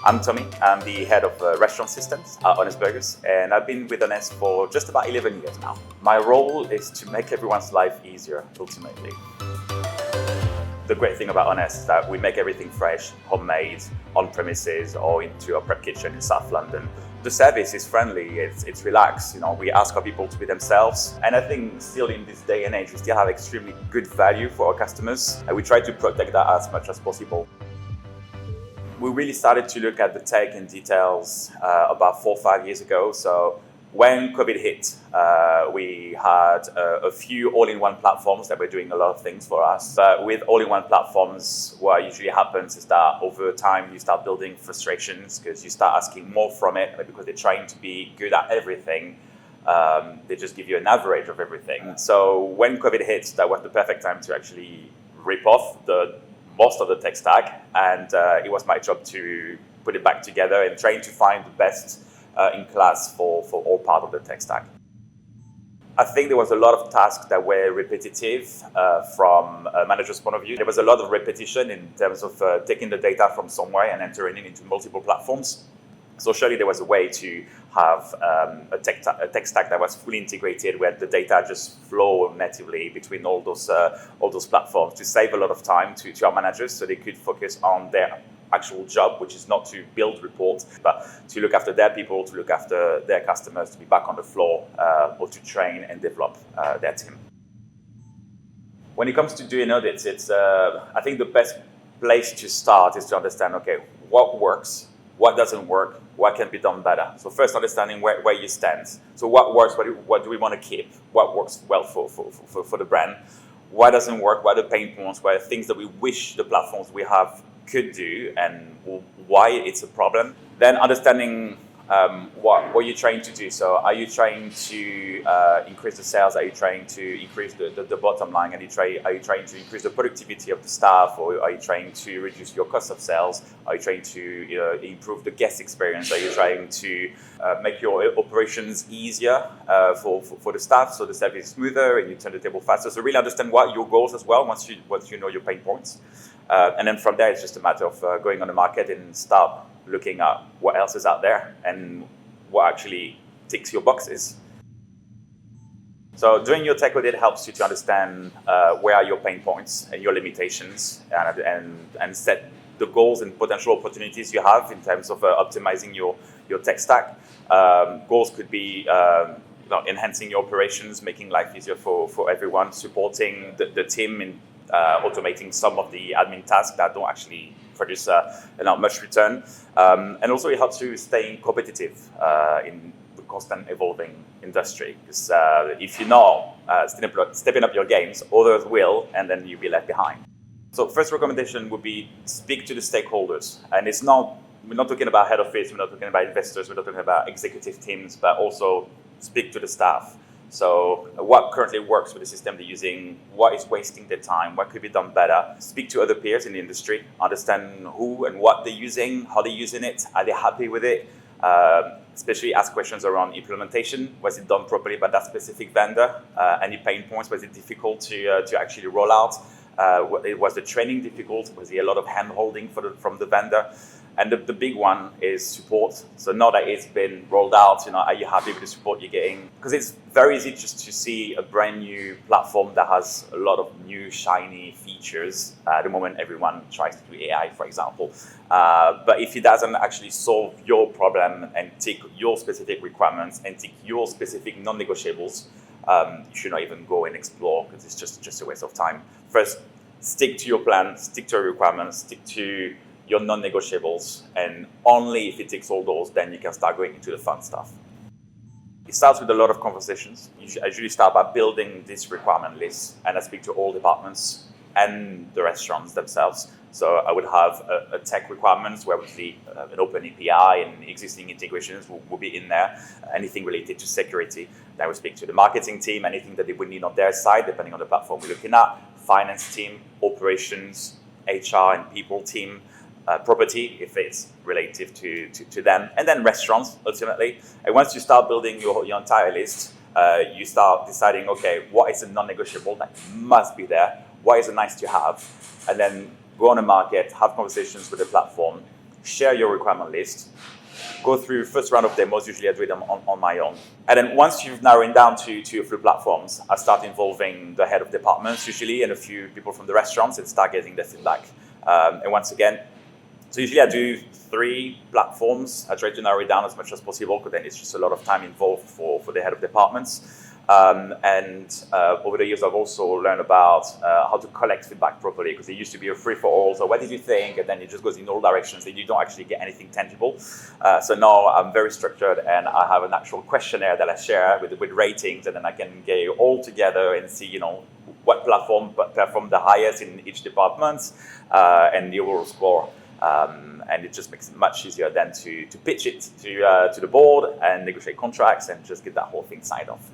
I'm Tommy. I'm the head of restaurant systems at Honest Burgers, and I've been with Honest for just about 11 years now. My role is to make everyone's life easier, ultimately. The great thing about Honest is that we make everything fresh, homemade, on premises or into a prep kitchen in South London. The service is friendly, it's relaxed. We ask our people to be themselves. And I think still in this day and age, we still have extremely good value for our customers. And we try to protect that as much as possible. We really started to look at the tech and details about 4 or 5 years ago. So when COVID hit, we had a few all-in-one platforms that were doing a lot of things for us. But with all-in-one platforms, what usually happens is that over time you start building frustrations because you start asking more from it because they're trying to be good at everything. They just give you an average of everything. So when COVID hit, that was the perfect time to actually rip off most of the tech stack, and it was my job to put it back together and trying to find the best in class for all part of the tech stack. I think there was a lot of tasks that were repetitive from a manager's point of view. There was a lot of repetition in terms of taking the data from somewhere and entering it into multiple platforms. So surely there was a way to have a tech stack that was fully integrated, where the data just flow natively between all those platforms to save a lot of time to our managers, so they could focus on their actual job, which is not to build reports, but to look after their people, to look after their customers, to be back on the floor, or to train and develop their team. When it comes to doing audits, I think the best place to start is to understand, okay, what works, what doesn't work, what can be done better. So first, understanding where you stand. So what works, what do we want to keep? What works well for the brand? What doesn't work? What are the pain points? What are things that we wish the platforms we have could do, and why it's a problem? Then understanding what you're trying to do. So are you trying to increase the sales? Are you trying to increase the bottom line? Are you trying to increase the productivity of the staff? Or are you trying to reduce your cost of sales? Are you trying to improve the guest experience? Are you trying to make your operations easier for the staff, so the service is smoother and you turn the table faster? So really understand what your goals as well once you know your pain points. And then from there, it's just a matter of going on the market and start looking at what else is out there and what actually ticks your boxes. So doing your tech audit helps you to understand where are your pain points and your limitations, and set the goals and potential opportunities you have in terms of optimizing your tech stack. Goals could be enhancing your operations, making life easier for everyone, supporting the team in automating some of the admin tasks that don't actually produce not much return. And also it helps you stay competitive in the constant evolving industry. Because if you're not stepping up your games, others will, and then you'll be left behind. So first recommendation would be speak to the stakeholders. And we're not talking about head office, we're not talking about investors, we're not talking about executive teams, but also speak to the staff. So what currently works with the system they're using, what is wasting their time, what could be done better. Speak to other peers in the industry, understand who and what they're using, how they're using it, are they happy with it? Especially ask questions around implementation. Was it done properly by that specific vendor? Any pain points? Was it difficult to actually roll out? Was the training difficult? Was there a lot of hand-holding from the vendor? And the big one is support. So now that it's been rolled out, are you happy with the support you're getting? Because it's very easy just to see a brand new platform that has a lot of new shiny features. At the moment, everyone tries to do AI, for example. But if it doesn't actually solve your problem and tick your specific requirements and tick your specific non-negotiables, you should not even go and explore, because it's just a waste of time. First, stick to your plan, stick to your requirements, stick to your non-negotiables, and only if it ticks all those, then you can start going into the fun stuff. It starts with a lot of conversations. I usually start by building this requirement list, and I speak to all departments and the restaurants themselves. So I would have a tech requirements where obviously an open API and existing integrations will be in there. Anything related to security, then I would speak to the marketing team, anything that they would need on their side, depending on the platform we're looking at, finance team, operations, HR and people team, property, if it's relative to them, and then restaurants, ultimately. And once you start building your entire list, you start deciding, okay, what is a non-negotiable that must be there? What is a nice to have? And then go on the market, have conversations with the platform, share your requirement list, go through first round of demos. Usually I do them on my own. And then once you've narrowed down to a few platforms, I start involving the head of departments usually and a few people from the restaurants and start getting their feedback. And once again, so usually I do 3 platforms. I try to narrow it down as much as possible because then it's just a lot of time involved for the head of departments. Over the years, I've also learned about how to collect feedback properly, because it used to be a free-for-all. So what did you think? And then it just goes in all directions and you don't actually get anything tangible. So now I'm very structured and I have an actual questionnaire that I share with ratings, and then I can get it all together and see, what platform performed the highest in each department and the overall score. And it just makes it much easier then to pitch it to the board and negotiate contracts and just get that whole thing signed off.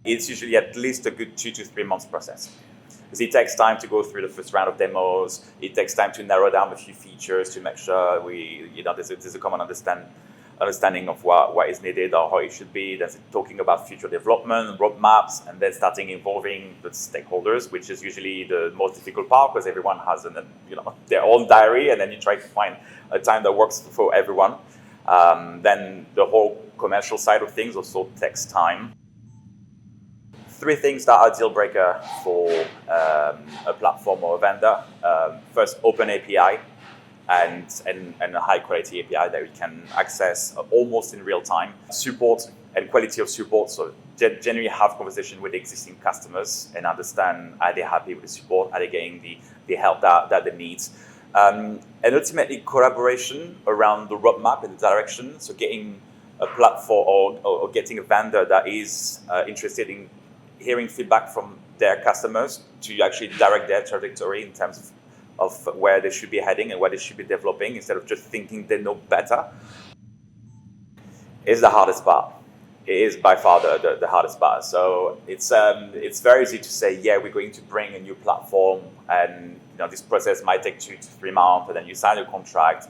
It's usually at least a good 2 to 3 months process, because it takes time to go through the first round of demos. It takes time to narrow down a few features to make sure there's a common understanding of what is needed or how it should be. There's talking about future development, roadmaps, and then starting involving the stakeholders, which is usually the most difficult part, because everyone has their own diary, and then you try to find a time that works for everyone. Then the whole commercial side of things also takes time. 3 things that are deal breaker for a platform or a vendor. First, open API and a high quality API that we can access almost in real time. Support and quality of support. So generally have conversation with existing customers and understand, are they happy with the support? Are they getting the help that they need? And ultimately collaboration around the roadmap and the direction. So getting a platform or getting a vendor that is interested in hearing feedback from their customers to actually direct their trajectory in terms of where they should be heading and what they should be developing, instead of just thinking they know better, is the hardest part. It is by far the hardest part. So it's very easy to say, yeah, we're going to bring a new platform, and this process might take 2 to 3 months, and then you sign a contract,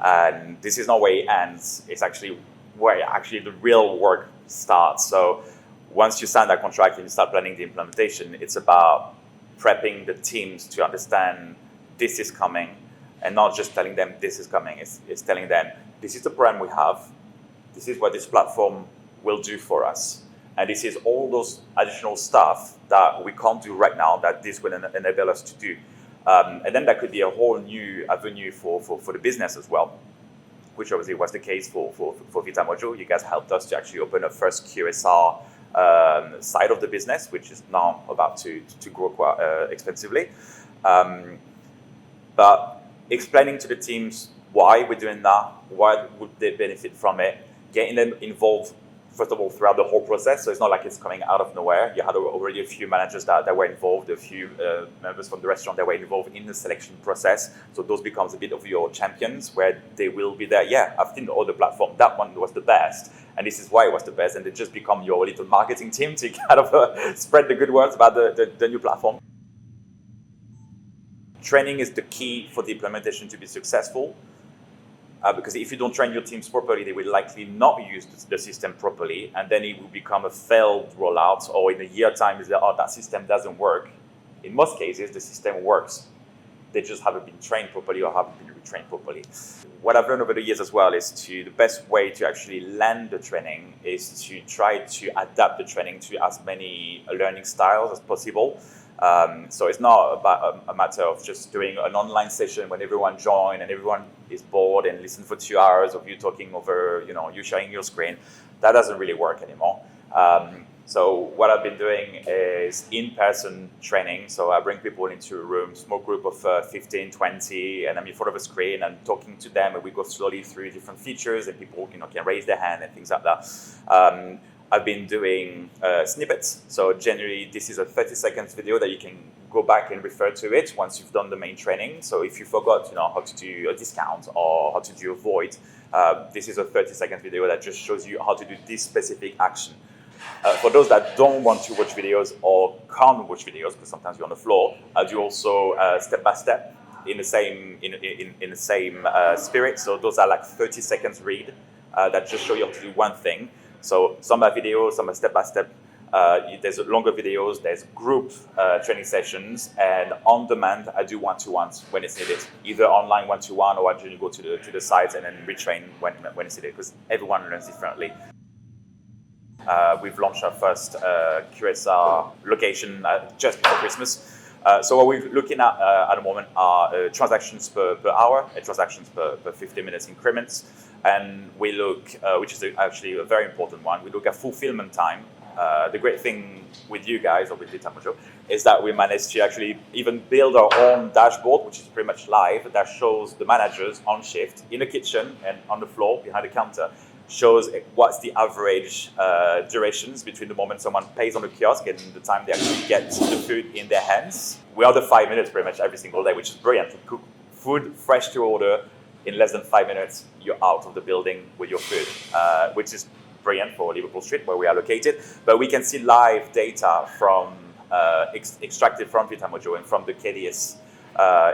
and this is not where it ends. It's actually where the real work starts. So once you sign that contract and you start planning the implementation, it's about prepping the teams to understand this is coming, and not just telling them this is coming. It's telling them, this is the problem we have, this is what this platform will do for us, and this is all those additional stuff that we can't do right now that this will enable us to do. And then that could be a whole new avenue for the business as well, which obviously was the case for VitaMojo. You guys helped us to actually open a first QSR side of the business, which is now about to grow quite extensively. But explaining to the teams why we're doing that, why would they benefit from it, getting them involved, first of all, throughout the whole process. So it's not like it's coming out of nowhere. You had already a few managers that were involved, a few members from the restaurant that were involved in the selection process. So those becomes a bit of your champions, where they will be there. Yeah, I've seen the other platform. That one was the best, and this is why it was the best. And they just become your little marketing team to kind of spread the good words about the new platform. Training is the key for the implementation to be successful. Because if you don't train your teams properly, they will likely not use the system properly, and then it will become a failed rollout, or in a year time, that system doesn't work. In most cases, the system works. They just haven't been trained properly or haven't been retrained properly. What I've learned over the years as well is the best way to actually land the training is to try to adapt the training to as many learning styles as possible. So it's not about a matter of just doing an online session when everyone joins and everyone is bored and listen for 2 hours of you talking over, you sharing your screen. That doesn't really work anymore. So what I've been doing is in-person training. So I bring people into a room, small group of 15, 20, and I'm in front of a screen and talking to them, and we go slowly through different features, and people can raise their hand and things like that. I've been doing snippets. So generally, this is a 30 seconds video that you can go back and refer to it once you've done the main training. So if you forgot, how to do a discount or how to do a void, this is a 30 seconds video that just shows you how to do this specific action. For those that don't want to watch videos or can't watch videos, because sometimes you're on the floor, I do also step by step in the same spirit. So those are like 30 seconds read that just show you how to do one thing. So some are videos, some are step-by-step There's longer videos, there's group training sessions, and on demand, I do one-to-ones when it's needed, either online one-to-one or I usually go to the site and then retrain when it's needed, because everyone learns differently. We've launched our first QSR location just before Christmas. So what we're looking at the moment are transactions per hour and transactions per 50 minutes increments. And we look, which is actually a very important one, we look at fulfillment time. The great thing with you guys, or with Ditamojo, is that we managed to actually even build our own dashboard, which is pretty much live, that shows the managers on shift in the kitchen and on the floor behind the counter, shows what's the average durations between the moment someone pays on the kiosk and the time they actually get the food in their hands. We are the 5 minutes pretty much every single day, which is brilliant. To cook food fresh to order in less than 5 minutes, you're out of the building with your food, which is brilliant for Liverpool Street, where we are located. But we can see live data from extracted from Ditamojo and from the KDS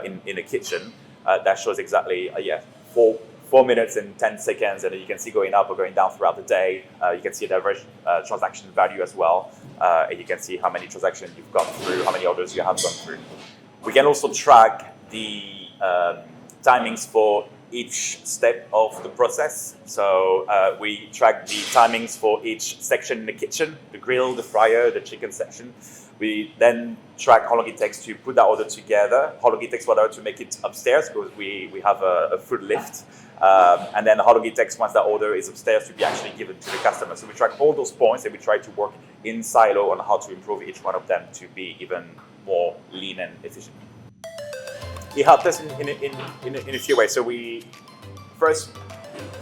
in the kitchen that shows exactly 4 minutes and 10 seconds, and you can see going up or going down throughout the day. You can see the average transaction value as well, and you can see how many transactions you've gone through, how many orders you have gone through. We can also track the timings for each step of the process. So we track the timings for each section in the kitchen, the grill, the fryer, the chicken section. We then track how long it takes to put that order together, how long it takes for the order to make it upstairs, because we have a food lift, and then how long it takes once that order is upstairs to be actually given to the customer. So we track all those points and we try to work in silo on how to improve each one of them to be even more lean and efficient. It helped us in a few ways. So we first,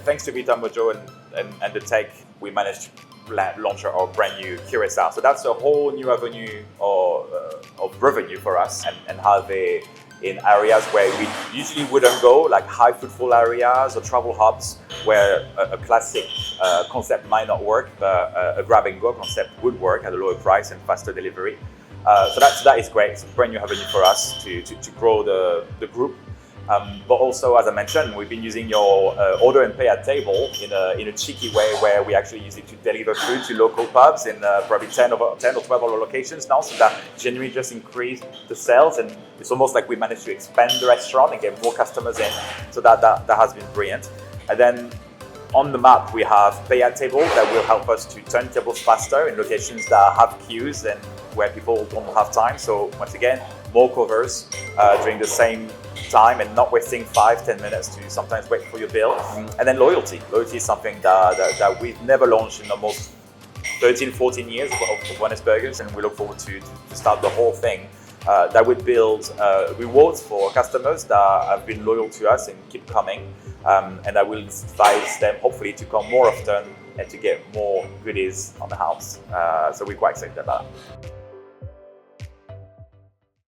thanks to Ditamojo and the tech, we managed to launch our brand new QSR. So that's a whole new avenue of revenue for us, and have in areas where we usually wouldn't go, like high footfall areas or travel hubs, where a classic concept might not work, but a grab and go concept would work at a lower price and faster delivery. So that is great. It's a brand new avenue for us to grow the group. But also, as I mentioned, we've been using your order and pay at table in a cheeky way, where we actually use it to deliver food to local pubs in probably 10 or 12 other locations now. So that genuinely just increased the sales, and it's almost like we managed to expand the restaurant and get more customers in. So that has been brilliant. And then on the map, we have pay at table that will help us to turn tables faster in locations that have queues and where people don't have time. So once again, more covers during the same time and not wasting 5-10 minutes to sometimes wait for your bill. And then loyalty. Loyalty is something that we've never launched in almost 13-14 years of Honest Burgers, and we look forward to start the whole thing that would build rewards for customers that have been loyal to us and keep coming, and that will inspire them hopefully to come more often and to get more goodies on the house. So we're quite excited about that.